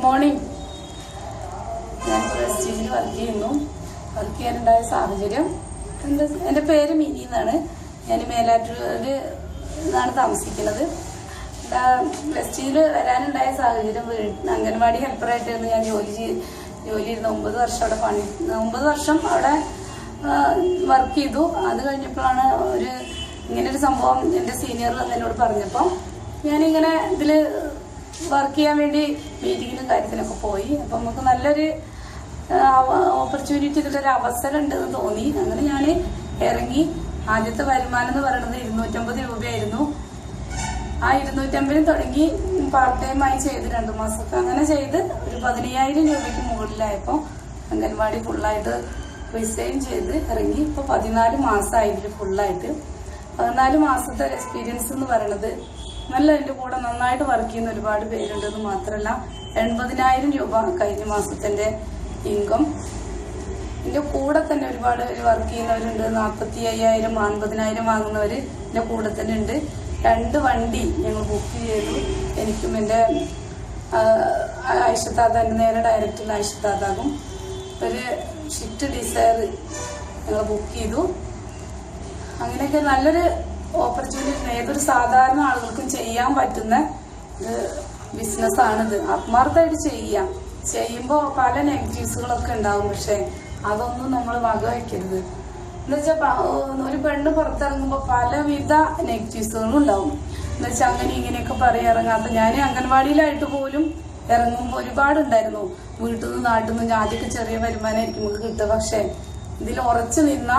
Morning. ഞാൻ പ്രസ്റ്റീജിൽ work ചെയ്യുന്നു. Work ചെയ്യാനുണ്ടായ സാഹചര്യം എൻ്റെ പേര് മിനി എന്നാണ്. ഞാൻ മേലാറ്റൂരിൽ നിന്നാണ് താമസിക്കുന്നത്. പ്രസ്റ്റീജിൽ വരാനുണ്ടായ സാഹചര്യം അംഗൻവാടി ഹെൽപ്പറായിട്ടായിരുന്നു ഞാൻ ജോലി ചെയ്യുന്ന 9 വർഷം അവിടെ 9 വർഷം അവിടെ വർക്ക് ചെയ്തു. അത് കഴിഞ്ഞപ്പോഴാണ് ഇങ്ങനൊരു സംഭവം എൻ്റെ സീനിയർ എന്നോട് പറഞ്ഞപ്പോൾ ഞാനിങ്ങനെ ഇതിൽ വർക്ക് ചെയ്യാൻ വേണ്ടി മീറ്റിങ്ങിനും കാര്യത്തിനൊക്കെ പോയി. അപ്പം നമുക്ക് നല്ലൊരു ഓപ്പർച്യൂണിറ്റി, ഇതിലൊരു അവസരം ഉണ്ടെന്ന് തോന്നി. അങ്ങനെ ഞാൻ ഇറങ്ങി. ആദ്യത്തെ വരുമാനം എന്ന് പറയുന്നത് 250 രൂപയായിരുന്നു. ആ 250 തുടങ്ങി പാർട്ട് ടൈം ആയി ചെയ്ത് 2 മാസമൊക്കെ അങ്ങനെ ചെയ്ത് ഒരു 15,000 രൂപയ്ക്ക് മുകളിലായപ്പോൾ അംഗൻവാടി ഫുള്ളായിട്ട് റിസൈൻ ചെയ്ത് ഇറങ്ങി. ഇപ്പോൾ 14 മാസമായിട്ട് ഫുള്ളായിട്ട്. 14 മാസത്തെ ഒരു എക്സ്പീരിയൻസ് എന്ന് പറയുന്നത് നല്ല എൻ്റെ കൂടെ നന്നായിട്ട് വർക്ക് ചെയ്യുന്ന ഒരുപാട് പേരുണ്ടെന്ന് മാത്രമല്ല 80,000 രൂപ കഴിഞ്ഞ മാസത്തിന്റെ ഇൻകം. എൻ്റെ കൂടെ തന്നെ ഒരുപാട് വർക്ക് ചെയ്യുന്നവരുണ്ട്. 45,000 50,000 വാങ്ങുന്നവർ എൻ്റെ കൂടെ തന്നെ ഉണ്ട്. 2 വണ്ടി ഞങ്ങൾ ബുക്ക് ചെയ്തു. എനിക്കും എൻ്റെ ആയിഷത്താത്ത, നേരെ ഡയറക്റ്റുള്ള ആയിഷത്താത്താകും ഒരു ഷിഫ്റ്റ് ഡിസയർ ഞങ്ങൾ ബുക്ക് ചെയ്തു. അങ്ങനെയൊക്കെ നല്ലൊരു ഓപ്പർച്യൂണിറ്റി, ഏതൊരു സാധാരണ ആളുകൾക്കും ചെയ്യാൻ പറ്റുന്ന ബിസിനസ്സാണിത്. ആത്മാർത്ഥമായിട്ട് ചെയ്യുമ്പോൾ പല നെഗറ്റീവ്സുകളൊക്കെ ഉണ്ടാവും. പക്ഷെ അതൊന്നും നമ്മൾ വകവയ്ക്കരുത്. എന്നുവെച്ചാൽ ഒരു പെണ്ണ് പുറത്തിറങ്ങുമ്പോൾ പലവിധ നെഗറ്റീവ്സുകളും ഉണ്ടാവും. എന്നുവെച്ചാൽ അങ്ങനെ ഇങ്ങനെയൊക്കെ പറയാറിറങ്ങാത്ത ഞാൻ അംഗൻവാടിയിലായിട്ട് പോലും ഇറങ്ങുമ്പോൾ ഒരുപാടുണ്ടായിരുന്നു. വീട്ടിൽ നിന്ന് നാട്ടിൽ നിന്ന് ആദ്യമൊക്കെ ചെറിയ വരുമാനമായിരിക്കും നമുക്ക് കിട്ടുക. പക്ഷെ ഇതിൽ ഉറച്ചു നിന്ന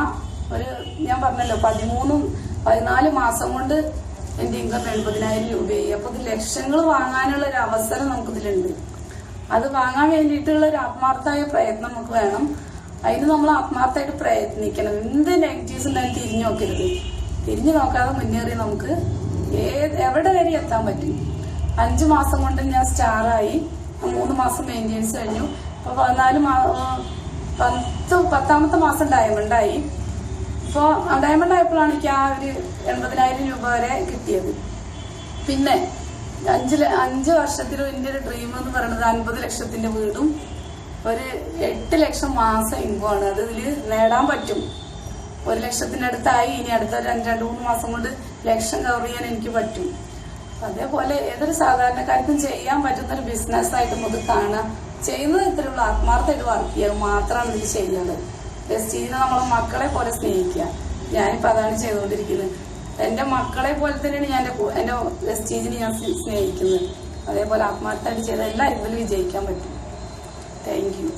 ഞാൻ പറഞ്ഞല്ലോ 14 മാസം കൊണ്ട് എൻ്റെ ഇൻകം 80,000 രൂപയായി. അപ്പൊ ഇത് ലക്ഷങ്ങൾ വാങ്ങാനുള്ള ഒരു അവസരം നമുക്കിതിലുണ്ട്. അത് വാങ്ങാൻ വേണ്ടിയിട്ടുള്ള ഒരു ആത്മാർത്ഥമായ പ്രയത്നം നമുക്ക് വേണം. അതിന് നമ്മൾ ആത്മാർത്ഥമായിട്ട് പ്രയത്നിക്കണം. എന്ത് നെഗറ്റീവ്സ് ഉണ്ടായാലും തിരിഞ്ഞു നോക്കരുത്. തിരിഞ്ഞു നോക്കാതെ മുന്നേറി നമുക്ക് എവിടെ വരെ എത്താൻ പറ്റും. 5 മാസം കൊണ്ട് ഞാൻ സ്റ്റാറായി. 3 മാസം മെയിൻ്റെനൻസ് കഴിഞ്ഞു. അപ്പൊ 10ാമത്തെ മാസം ഡയമണ്ടായി. ഇപ്പോൾ ഡയമണ്ട് ആയപ്പോഴാണ് എനിക്ക് ആ ഒരു 80,000 രൂപ വരെ കിട്ടിയത്. പിന്നെ 5 വർഷത്തിലും എൻ്റെ ഒരു ഡ്രീം എന്ന് പറയുന്നത് 50 ലക്ഷത്തിന്റെ വീടും ഒരു 8 ലക്ഷം മാസം ഇൻകമാണ്. അത് ഇതിൽ നേടാൻ പറ്റും. 1 ലക്ഷത്തിന്റെ അടുത്തായി. ഇനി അടുത്ത 2-3 മാസം കൊണ്ട് ലക്ഷം കവർ ചെയ്യാൻ എനിക്ക് പറ്റും. അതേപോലെ ഏതൊരു സാധാരണക്കാർക്കും ചെയ്യാൻ പറ്റുന്ന ഒരു ബിസിനസ്സായിട്ട് നമുക്ക് കാണാം. ചെയ്യുന്നത് ഇത്രയുള്ള ആത്മാർത്ഥമായിട്ട് വർക്ക് ചെയ്യുക മാത്രമാണ് ഇത് ചെയ്യുന്നത്. പ്രസ്റ്റീജിനെ നമ്മളെ മക്കളെ പോലെ സ്നേഹിക്കുക. ഞാനിപ്പോൾ അതാണ് ചെയ്തുകൊണ്ടിരിക്കുന്നത്. എൻ്റെ മക്കളെ പോലെ തന്നെയാണ് ഞാൻ എൻ്റെ പ്രസ്റ്റീജിനെ ഞാൻ സ്നേഹിക്കുന്നത്. അതേപോലെ ആത്മാർത്ഥമായിട്ട് ചെയ്ത എല്ലാ ഇതിലും വിജയിക്കാൻ പറ്റും. Thank you.